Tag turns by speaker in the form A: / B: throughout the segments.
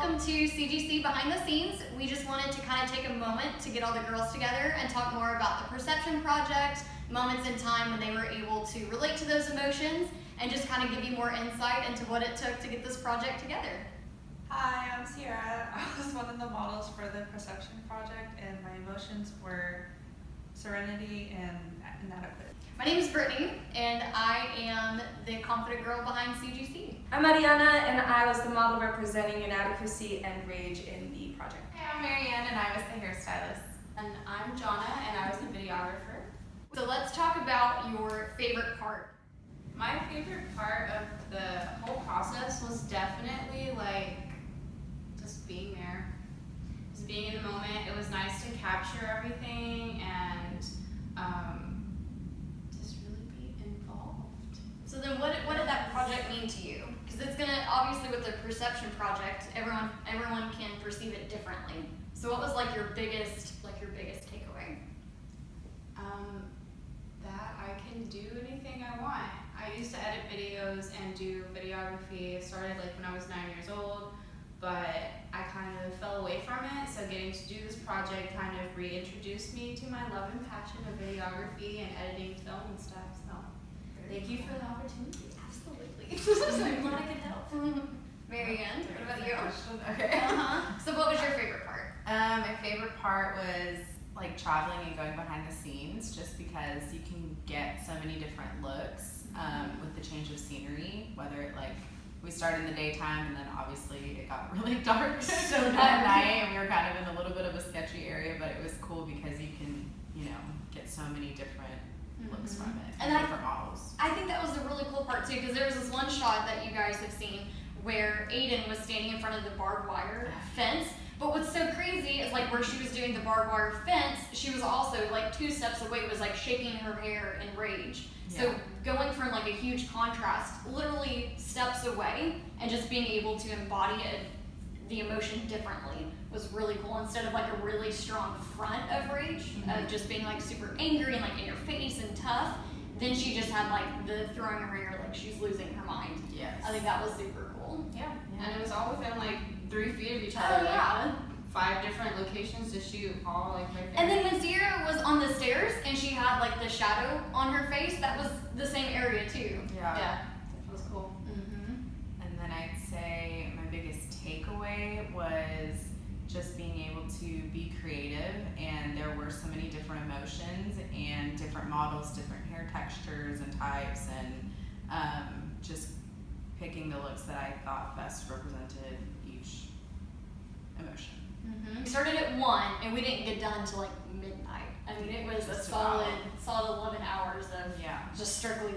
A: welcome to CGC Behind the Scenes. We just wanted to kind of take a moment to get all the girls together and talk more about the Perception Project, moments in time when they were able to relate to those emotions, and just kind of give you more insight into what it took to get this project together.
B: Hi, I'm Sierra. I was one of the models for the Perception Project, and my emotions were serenity and inadequate.
A: My name is Brittany, and I am the confident girl behind CGC.
C: I'm Mariana, and I was the model representing inadequacy and rage in the project.
D: Hey, I'm Marianne, and I was the hairstylist. And I'm Jonna, and I was the videographer.
A: So let's talk about your favorite part.
D: My favorite part of the whole process was definitely just being there. Just being in the moment. It was nice to capture everything and just really be involved.
A: So then what did that project mean to you? Because it's gonna, obviously with the Perception Project, everyone can perceive it differently. So what was your biggest takeaway?
D: That I can do anything I want. I used to edit videos and do videography. It started when I was 9 years old, but I kind of fell away from it. So getting to do this project kind of reintroduced me to my love and passion of videography and editing film and stuff. So thank you for the opportunity.
A: Absolutely. I'm glad I could help. Marianne, what about you?
E: Okay.
A: So what was your favorite part?
E: My favorite part was traveling and going behind the scenes, just because you can get so many different looks with the change of scenery. Whether we started in the daytime and then obviously it got really dark
A: So
E: at
A: dark.
E: night, and we were kind of in a little bit of a sketchy area, but it was cool because you can get so many different looks from it and different models.
A: I think that was the really cool part too, because there was this one shot that you guys have seen where Aiden was standing in front of the barbed wire fence. But what's so crazy is where she was doing the barbed wire fence, she was also 2 steps away, was shaking her hair in rage.
E: Yeah.
A: So going from a huge contrast, literally steps away, and just being able to embody the emotion differently was really cool. Instead of a really strong front of rage, of just being super angry and in your face and tough, then she just had the throwing her hair she's losing her mind.
E: Yes.
A: I think that was super cool.
D: Yeah. And it was all within 3 feet of each other.
A: Oh yeah.
D: 5 different locations to shoot, all right there.
A: And then when Sierra was on the stairs and she had the shadow on her face, that was the same area too.
D: Yeah, it was cool.
E: And then I'd say my biggest takeaway was just being able to be creative, and there were so many different emotions and different models, different hair textures and types, and just picking the looks that I thought best represented each emotion.
A: We started at 1 and we didn't get done till midnight. I mean, it was a solid 11 hours of just strictly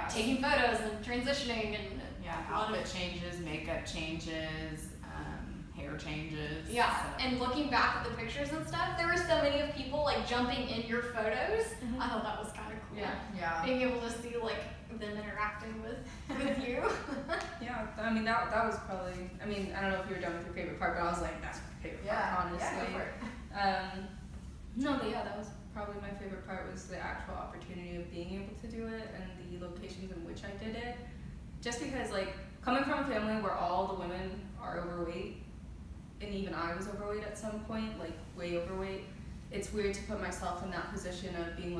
A: taking photos and transitioning and
E: outfit changes, makeup changes, hair changes.
A: Yeah, and looking back at the pictures and stuff, there were so many of people jumping in your photos. I thought that was kind of cool.
E: Yeah.
A: Being able to see them interacting with you.
C: Yeah, I mean that was probably. I mean, I don't know if you were done with your favorite part, but I was that's my favorite part, honestly.
E: Yeah, go for it.
C: No, but that was probably my favorite part, was the actual opportunity of being able to do it and the locations in which I did it. Just because coming from a family where all the women are overweight, and even I was overweight at some point, way overweight, it's weird to put myself in that position of being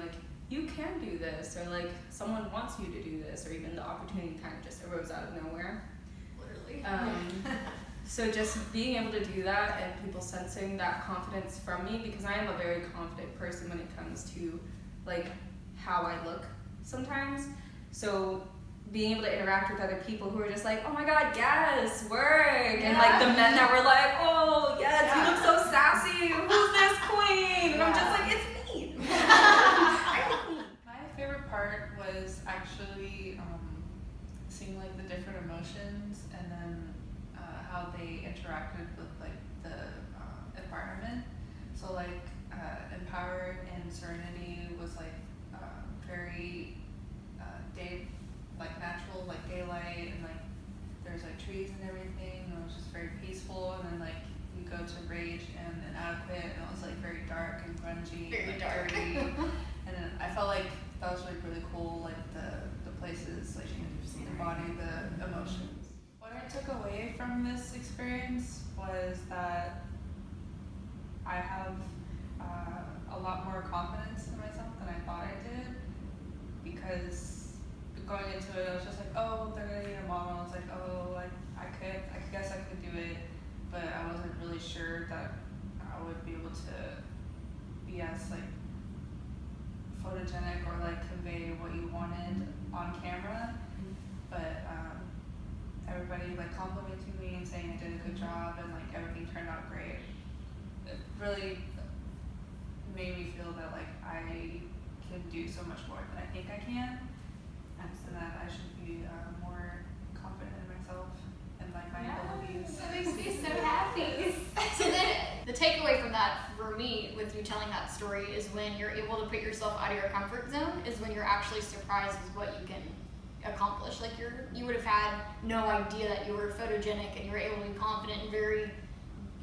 C: you can do this, or someone wants you to do this, or even the opportunity kind of just arose out of nowhere.
A: Literally.
C: So just being able to do that and people sensing that confidence from me, because I am a very confident person when it comes to how I look sometimes. So being able to interact with other people who are just oh my god, yes, work, and the men that were oh yes, you look so sassy, who's this queen? And I'm just it's me.
B: My favorite part was actually seeing the different emotions, and then how they interacted with the environment. So empowered and serenity was very natural, daylight, and there's trees and everything, and it was just very peaceful. And then we go to rage and inadequate, and it was very dark and grungy,
A: Very dark.
B: dirty. And then I felt that was really cool, the places, embody the emotions.
D: What are
B: took away from this experience was that I have a lot more confidence in myself than I thought I did, because going into it, I was just like, oh, they're gonna need a model. It's like, oh, I guess I could do it, but I wasn't really sure that I would be able to be as like photogenic or like convey what you wanted on camera. But everybody like complimenting me and saying I did a good job and like everything turned out great. It really made me feel that like I can do so much more than I think I can, and so that I should be more confident in myself and like my abilities.
A: That makes me so happy. So then the takeaway from that for me with you telling that story is when you're able to put yourself out of your comfort zone is when you're actually surprised with what you can accomplish. Like you would have had no idea that you were photogenic and you were able to be confident in very,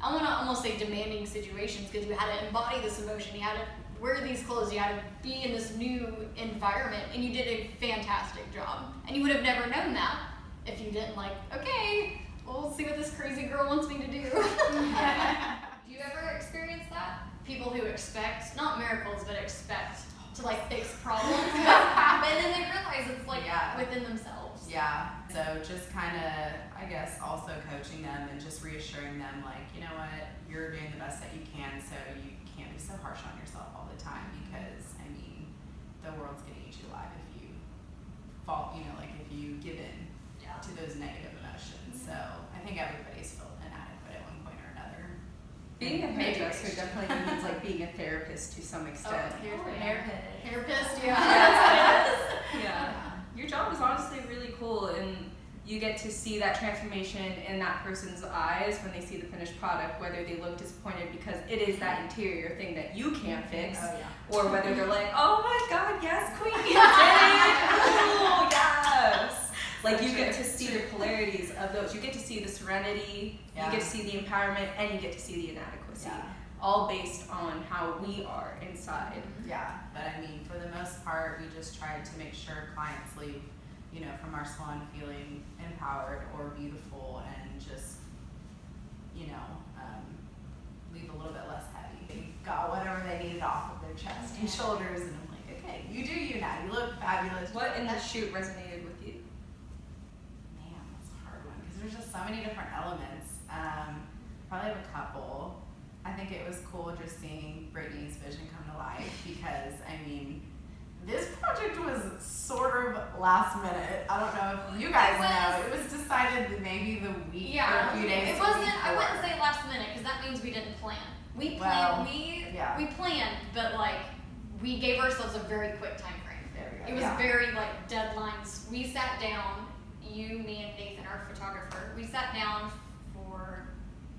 A: I want to almost say demanding situations, because you had to embody this emotion, you had to wear these clothes, you had to be in this new environment, and you did a fantastic job. And you would have never known that if you didn't like, okay, well, we'll see what this crazy girl wants me to do. Do you ever experience that? People who expect, not miracles, but expect to like fix problems, but then they realize it's like within themselves.
E: Yeah, so just kind of, I guess, also coaching them and just reassuring them, like, you know what, you're doing the best that you can, so you can't be so harsh on yourself all the time, because, I mean, the world's gonna eat you alive if you fall, you know, like if you give in to those negative emotions. So I think everybody's felt inadequate at one point or another.
F: Being a hairdresser definitely means like being a therapist to some extent.
A: Therapist, yeah.
C: Yeah. Your job is honestly really cool, and you get to see that transformation in that person's eyes when they see the finished product, whether they look disappointed because it is that interior thing that you can't fix, or whether they're like, oh my god, yes, queen, you did it! Cool, yes! Like, you get to see the polarities of those. You get to see the serenity, you get to see the empowerment, and you get to see the inadequacy. All based on how we are inside.
E: Yeah, but I mean, for the most part, we just tried to make sure clients leave, you know, from our salon feeling empowered or beautiful, and just, you know, leave a little bit less heavy. They got whatever they needed off of their chest and shoulders, and I'm like, okay, you do you now. You look fabulous.
C: What in the shoot resonated with you?
E: Man, that's a hard one, because there's just so many different elements. Probably have a couple. I think it was cool just seeing Brittany's vision come to life, because, I mean, this project was sort of last minute. I don't know if you guys know. It was decided maybe the week or a few days
A: It wasn't,
E: before.
A: I wouldn't say last minute, because that means we didn't plan. We planned, we planned, but like, we gave ourselves a very quick time frame.
E: There we go.
A: It was very like deadlines. We sat down, you, me, and Nathan, our photographer, we sat down for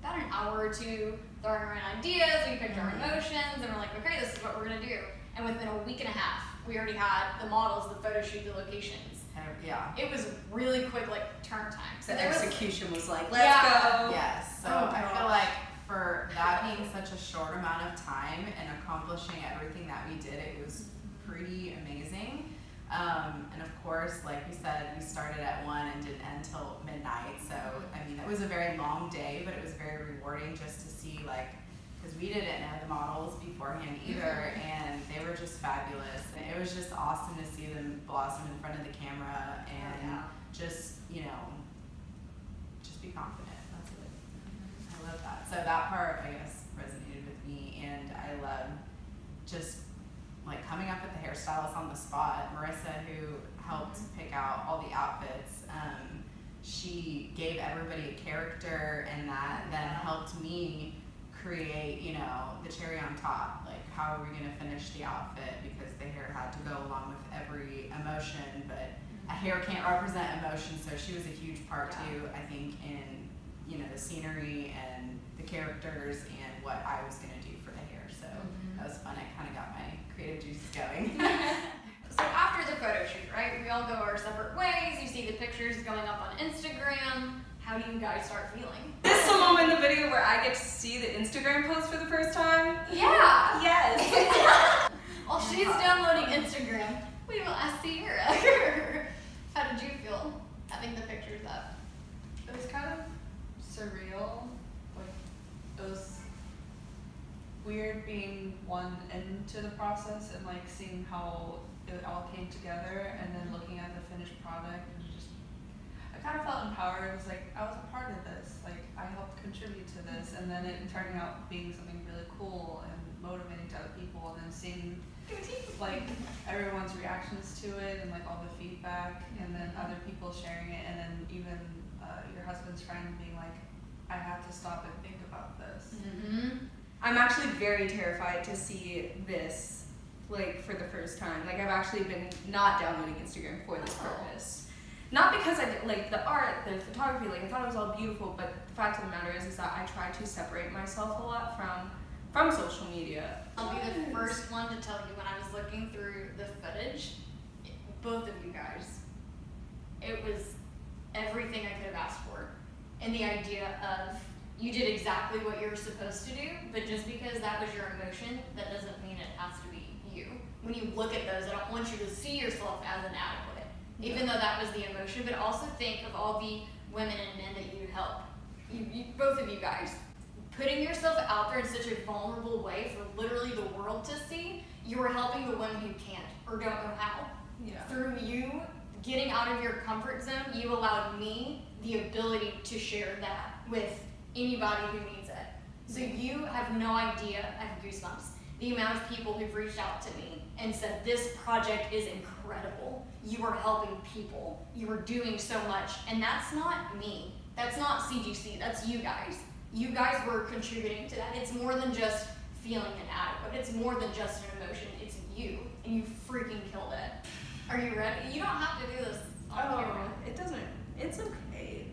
A: about an hour or two, throwing around ideas, we picked our emotions, and we're like, okay, this is what we're gonna do. And within a week and a half, we already had the models, the photo shoot, the locations.
E: Yeah.
A: It was really quick, like, turn time. So
F: The
A: there was,
F: execution was like, let's go.
E: Yes. So I feel like for that being such a short amount of time and accomplishing everything that we did, it was pretty amazing. And of course, like we said, we started at 1 and didn't end till midnight. So, I mean, it was a very long day, but it was very rewarding just to see, like, because we didn't know the models beforehand either, and they were just fabulous. And it was just awesome to see them blossom in front of the camera and just, you know, just be confident. That's it. I love that. So that part, I guess, resonated with me, and I love just like coming up with the hairstylist on the spot. Marissa, who helped pick out all the outfits, she gave everybody a character, and that then helped me create, you know, the cherry on top. Like, how are we going to finish the outfit, because the hair had to go along with every emotion, but a hair can't represent emotion, so she was a huge part too, I think, in, you know, the scenery and the characters and what I was going to do for the hair. So that was fun. It kind of got my creative juices going.
A: so after the photo shoot, right, we all go our separate ways, you see the pictures going up on Instagram. How do you guys start feeling?
C: This is the moment in the video where I get to see the Instagram post for the first time.
A: Yeah!
C: Yes!
A: While she's downloading Instagram, we will ask Sierra. How did you feel having the pictures up?
B: It was kind of surreal, like it was weird being one into the process and like seeing how it all came together, and then looking at the finished product and just I kind of felt empowered. It was like I was a part of this, like I helped contribute to this, and then it turning out being something really cool and motivating to other people, and then seeing like everyone's reactions to it and like all the feedback, and then other people sharing it, and then even your husband's friend being like, I had to stop and think about this.
C: I'm actually very terrified to see this like for the first time. Like I've actually been not downloading Instagram for this purpose. Not because I did, like the art, the photography, like I thought it was all beautiful, but the fact of the matter is that I try to separate myself a lot from social media.
A: I'll be the first one to tell you, when I was looking through the footage, both of you guys, it was everything I could have asked for. And the idea of you did exactly what you were supposed to do, but just because that was your emotion, that doesn't mean it has to be you. When you look at those, I don't want you to see yourself as inadequate, even though that was the emotion, but also think of all the women and men that you help. You both of you guys, putting yourself out there in such a vulnerable way for literally the world to see, you are helping the women who can't or don't know how.
C: Yeah.
A: Through you getting out of your comfort zone, you allowed me the ability to share that with anybody who needs it. So you have no idea, I have goosebumps, the amount of people who've reached out to me and said, this project is incredible. You are helping people. You are doing so much. And that's not me. That's not CGC. That's you guys. You guys were contributing to that. It's more than just feeling inadequate. It's more than just an emotion. It's you. And you freaking killed it. Are you ready? You don't have to do this on camera.
C: It doesn't. It's okay.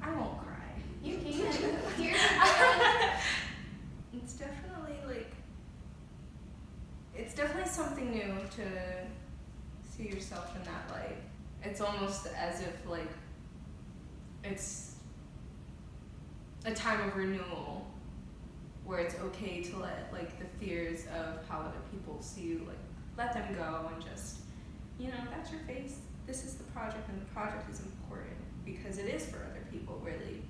C: I won't cry.
A: You can. Here's
C: It's definitely like. It's definitely something new to see yourself in that light. It's almost as if like it's a time of renewal where it's okay to let like the fears of how other people see you, like let them go and just, you know, that's your face. This is the project, and the project is important because it is for other people, really.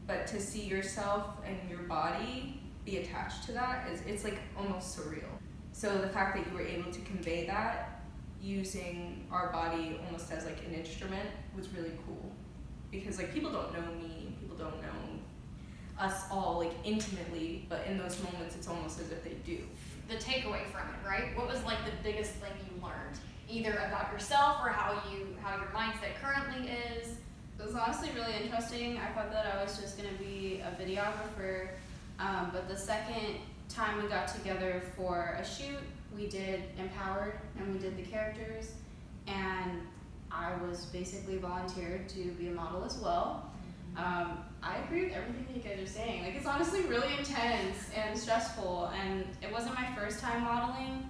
C: But to see yourself and your body be attached to that it's like almost surreal. So the fact that you were able to convey that using our body almost as like an instrument was really cool. Because like people don't know me, people don't know us all like intimately, but in those moments it's almost as if they do.
A: the takeaway from it, right? What was like the biggest thing you learned, either about yourself or how your mindset currently is?
D: It was honestly really interesting. I thought that I was just going to be a videographer, but the second time we got together for a shoot, we did Empowered and we did the characters, and I was basically volunteered to be a model as well. I agree with everything you guys are saying. Like, it's honestly really intense and stressful, and it wasn't my first time modeling,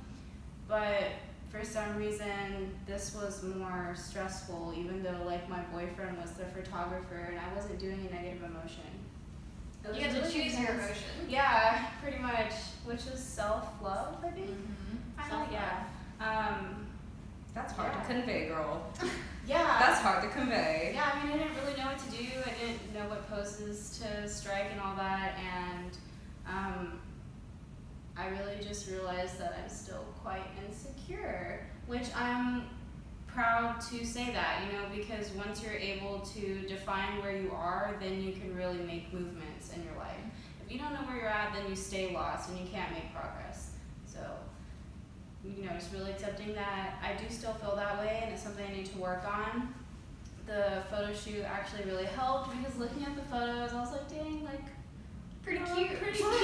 D: but for some reason this was more stressful, even though like my boyfriend was the photographer and I wasn't doing a negative emotion. It was
A: You had to
D: really
A: choose your
D: intense.
A: emotion.
D: Yeah, pretty much, which is self-love, I think.
A: Mm-hmm.
D: Kinda, yeah.
C: That's hard
D: Yeah.
C: to convey, girl.
D: Yeah.
C: That's hard to convey.
D: Yeah, I mean, I didn't really know what to do. I didn't know what poses to strike and all that, and I really just realized that I'm still quite insecure, which I'm proud to say that, you know, because once you're able to define where you are, then you can really make movements in your life. If you don't know where you're at, then you stay lost and you can't make progress. So, you know, just really accepting that I do still feel that way and it's something I need to work on. The photo shoot actually really helped because looking at the photos, I was like, dang, like,
A: Pretty
D: I
A: cute.
D: look pretty cute. Like,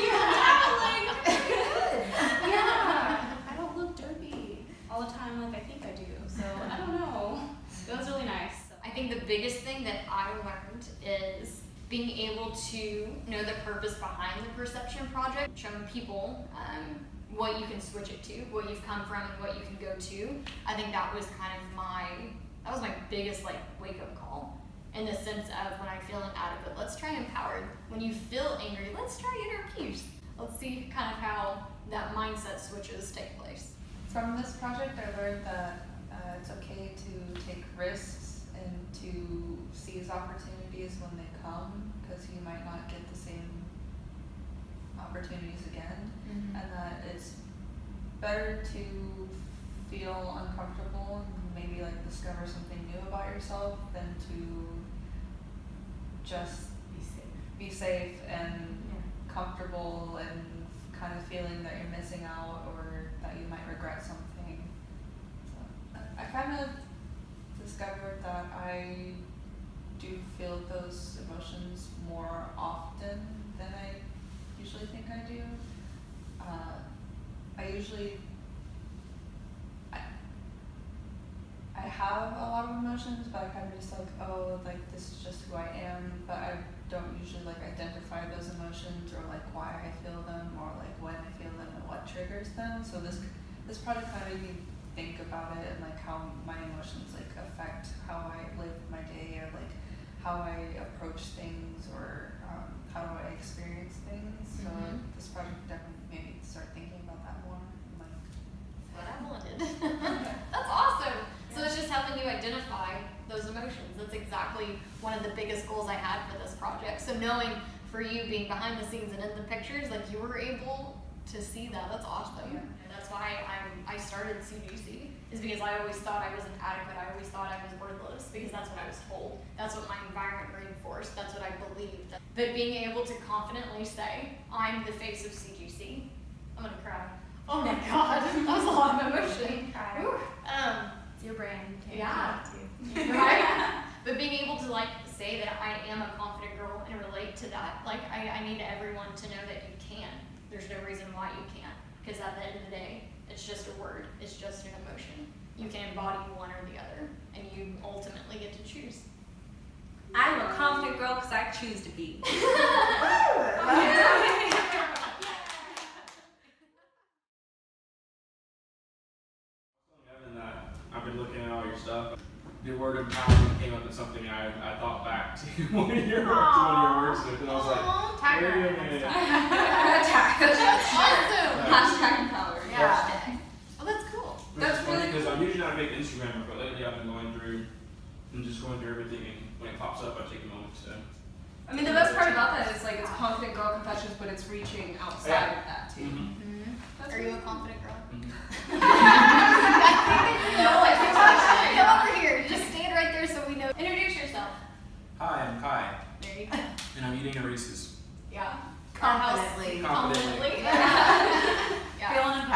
D: yeah, I don't look derpy all the time like I think I do. So I don't know. It was really nice. So.
A: I think the biggest thing that I learned is being able to know the purpose behind the Perception Project, showing people what you can switch it to, what you've come from and what you can go to. I think that was kind of my biggest like wake-up call, in the sense of when I feel inadequate, let's try Empowered. When you feel angry, let's try Inner Peace. Let's see kind of how that mindset switches take place.
B: From this project, I learned that it's okay to take risks and to seize opportunities when they come, because you might not get the same opportunities again, and that it's better to feel uncomfortable and maybe like discover something new about yourself than to just be safe and comfortable and kind of feeling that you're missing out or that you might regret something. So I kind of discovered that I do feel those emotions more often than I usually think I do. I have a lot of emotions, but I kind of just like, oh, like this is just who I am, but I don't usually like identify those emotions or like why I feel them or like when I feel them and what triggers them. So this project kind of made me think about it and like how my emotions like affect how I live my day or like how I approach things or how do I experience things. So this project definitely made me start thinking about that more. Like,
A: What I wanted. That's awesome. So it's just helping you identify those emotions. That's exactly one of the biggest goals I had for this project. So knowing for you being behind the scenes and in the pictures, like you were able to see that. That's awesome.
B: Yeah.
A: And that's why I started CGC, is because I always thought I wasn't adequate. I always thought I was worthless because that's what I was told. That's what my environment reinforced. That's what I believed. But being able to confidently say, I'm the face of CGC. I'm gonna cry. Oh my God, that was a lot of emotion. Whew.
E: It's your brand.
A: Yeah. Right? But being able to like say that I am a confident girl and relate to that, like I need everyone to know that you can. There's no reason why you can't, because at the end of the day, it's just a word. It's just an emotion. You can embody one or the other, and you ultimately get to choose.
F: I'm a confident girl because I choose to be.
G: Evan, I've been looking at all your stuff. The word empowerment came up as something I thought back to one of your works with, and I was like, wait a minute.
A: That's awesome.
F: Hashtag empowered.
A: Yeah. Oh, that's cool.
G: Which is funny because I'm usually not a big Instagrammer, but lately I've been going through everything, and when it pops up, I take a moment to.
C: I mean, the best part about that is like it's confident girl confessions, but it's reaching outside of that too.
A: Are you a confident girl?
G: Mm-hmm.
A: Come over here. Just stand right there so we know. Introduce yourself.
G: Hi, I'm Kai,
A: There you go.
G: and I'm eating a Reese's.
A: Yeah.
E: Confidently.
A: Confidently.
G: Confidently.
A: Yeah.
E: Feeling